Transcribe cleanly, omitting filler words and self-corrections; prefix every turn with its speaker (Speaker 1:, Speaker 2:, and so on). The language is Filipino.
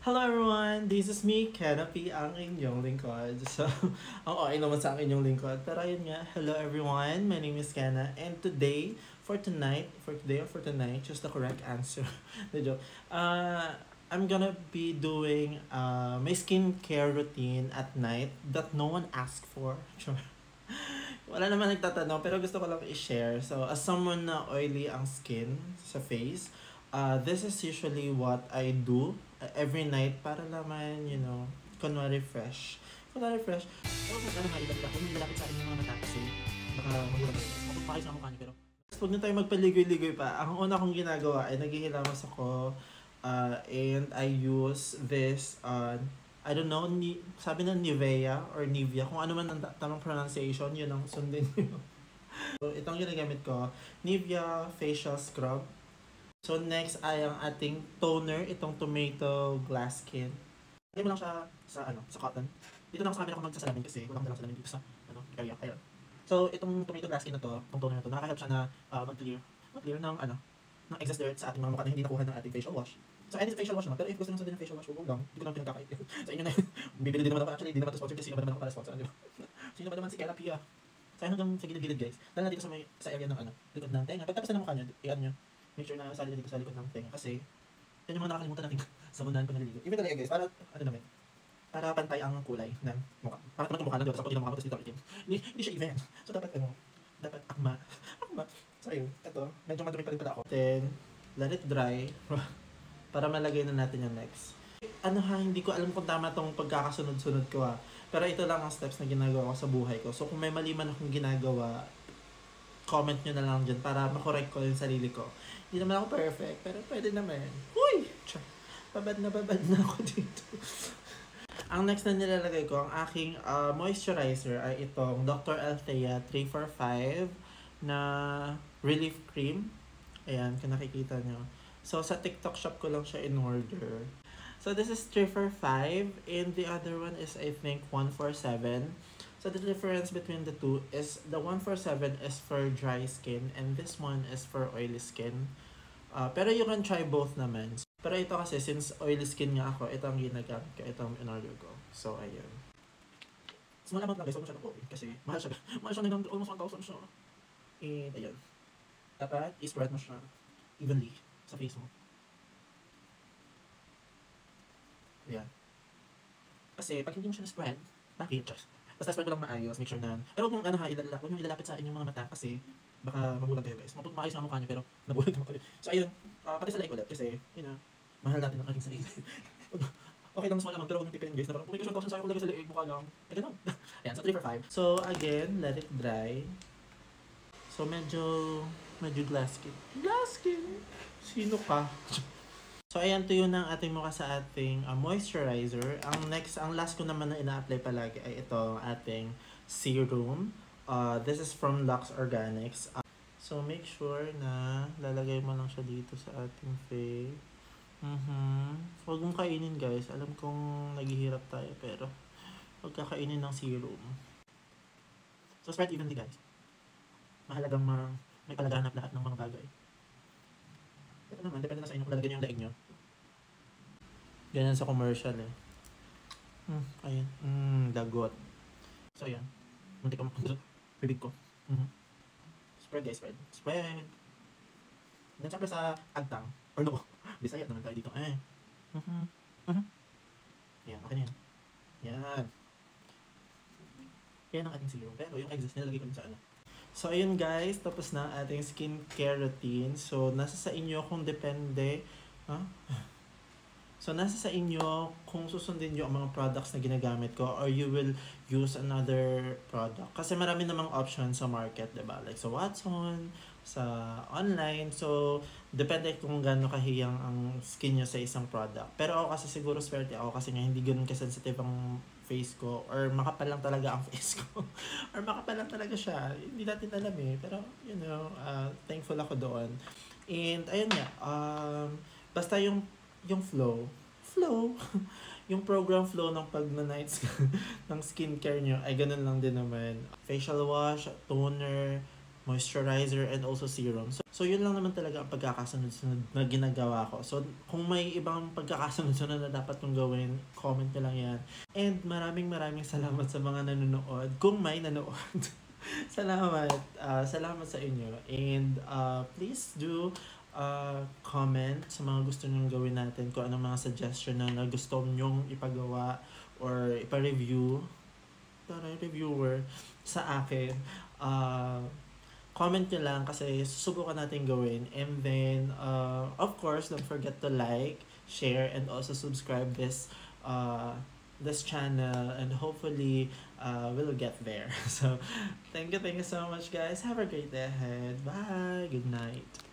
Speaker 1: Hello everyone! This is me, Canopy, ang inyong lingkod. So, ang okay naman sa inyong lingkod. Pero ayun nga, hello everyone, my name is Kenna. And today, for tonight, just the correct answer. The joke. I'm gonna be doing my skincare routine at night that no one asked for. Sure. Wala naman nagtatanong, pero gusto ko lang i-share. So, as someone na oily ang skin sa face, this is usually what I do every night para naman, kunwari fresh. Kunwari fresh. Pero kung ano nga, iba-iba. Kung nilalapit sa akin yung mga mata kasi baka magulang ko. Mapagpakay sa mukha niyo, pero huwag na tayo magpaligoy-ligoy pa. Ang una kong ginagawa ay naghihilamos ako and I use this I don't know, sabi na Nivea or Nivea, kung ano man ang tamang pronunciation, yun ang sundin nyo. So, itong ginagamit ko, Nivea Facial Scrub. So, next ay ang ating toner, itong Tomato Glass Skin. Lagay mo lang siya sa cotton. Dito lang sa amin ako magsasalamin kasi walang dalang salamin dito sa area. Ayan. So, itong Tomato Glass Skin na to, itong toner na to, nakaka-help siya na mag-clear ng excess dirt sa ating mga mukha na hindi nakuha ng ating facial wash. So, any facial wash naman. Pero if gusto nyo sa din ng facial wash, huwag lang. Hindi ko lang pinagkakait. Sa inyo na yun. Bibili din naman ako. Actually, hindi naman ito sponsor kasi sino ba naman ako para sponsor. Di ba? Sino ba naman si Kela Pia? Sa hanggang sa gilid-gilid guys. Dahil na dito sa area ng likod ng tenga. Pagtapos na ng mukha nyo, i-ano nyo. Make sure na sali na dito sa likod ng tenga. Kasi, yan yung mga nakakalimutan natin sa mundahan ko naliligo. Even talaga guys, para pantay ang kulay ng mukha. Para naman itong mukha lang, diba? Sa pagod ng mukha ko, tapos dito itim. Hindi siya event. So, dapat akma. So, ayun. Ito, medyo madumi pa rin pala ako. Then, let it dry. Para malagay na natin yung next. Hindi ko alam kung tama tong pagkakasunod-sunod ko Pero ito lang ang steps na ginagawa ko sa buhay ko. So kung may mali man akong ginagawa, comment nyo na lang dyan para makorek ko yung sarili ko. Hindi naman ako perfect, pero pwede naman. Huy! Babad na ako dito. Ang next na nilalagay ko, ang aking moisturizer ay itong Dr. Althea 345 na Relief Cream. Ayan, kung nakikita nyo. So, sa TikTok shop ko lang siya in order. So, this is 345 and the other one is, I think, 147. So, the difference between the two is the 147 is for dry skin and this one is for oily skin. Pero you can try both naman. Pero ito kasi, since oily skin nga ako, ito ang ginagamit ko. Ito ang in order ko. So, ayun. Small amount lang guys, huwag masyadong po kasi mahal siya. Mahal siya ng almost 1,000 siya. And, ayun. Dapat, i-spread mo siya evenly sa face mo. Ayan. Kasi pag hindi mo siya na-spread, bakit? Basta spread mo lang maayos, make sure na. Pero kung huwag nyo ilalapit sa inyong mga mata kasi baka magulang kayo guys. Maayos na ang mukha nyo pero nabulag naman kayo. So ayun, pati sa like ulit kasi, mahal natin ang aking sarili. Okay lang small naman pero huwag nyo pipin guys. Na parang, may kasyon kasi sa'yo kung lagay sa leeg, mukha lang. Eh ganun. Ayan, so 3 for 5. So again, let it dry. So medyo glass skin. Glass skin! Sino ka? So, ayan, tuyo ng ating mukha sa ating moisturizer. Ang last ko naman na ina-apply palagi ay ito, ating serum. This is from Lux Organics. So, make sure na lalagay mo lang siya dito sa ating face. Huwag mong kainin, guys. Alam kong naghihirap tayo, pero huwag kakainin ng serum. So, spread evenly, guys. Mahalagang may palaganap lahat ng mga bagay. Ito naman, depende na sa inyo kung lalagyan nyo yung leeg nyo. Ganyan sa commercial Ayan. Dagot. So, ayan. Munti ka mapunta sa bibig ko. Spread guys, spread. Spread. Then, syempre sa agtang. Or no. Bisaya naman tayo dito. Ayan, okay na yan. Yan. Yan ang ating serum. Pero yung exist nilalagay ko sa So, ayun guys, tapos na ating skincare routine. So, nasa sa inyo kung depende. So, nasa sa inyo kung susundin nyo ang mga products na ginagamit ko or you will use another product. Kasi marami namang options sa market, diba? Like sa Watson, sa online. So, depende kung gaano kahiyang ang skin nyo sa isang product. Pero ako kasi siguro swerte ako kasi nga hindi ganun kasensitive ang face ko or makapal lang talaga ang face ko or makapal lang talaga siya, hindi natin alam pero thankful ako doon. And ayun nga, basta yung flow yung program flow ng pag-nights ng skincare nyo ay ganun lang din naman. Facial wash, toner, moisturizer, and also serum. So yun lang naman talaga ang pagkakasunod-sunod na ginagawa ko. So kung may ibang pagkakasunod-sunod na dapat kong gawin, comment nyo lang yan. And maraming salamat sa mga nanonood. Kung may nanonood. Salamat. Salamat sa inyo. And please do comment sa mga gusto nyong gawin natin, kung anong mga suggestion na gusto nyong ipagawa or ipa-review para reviewer sa akin. Comment nyo lang kasi susubukan natin gawin. And then, of course, don't forget to like, share, and also subscribe this channel, and hopefully we'll get there. So thank you so much, guys. Have a great day ahead. Bye. Good night.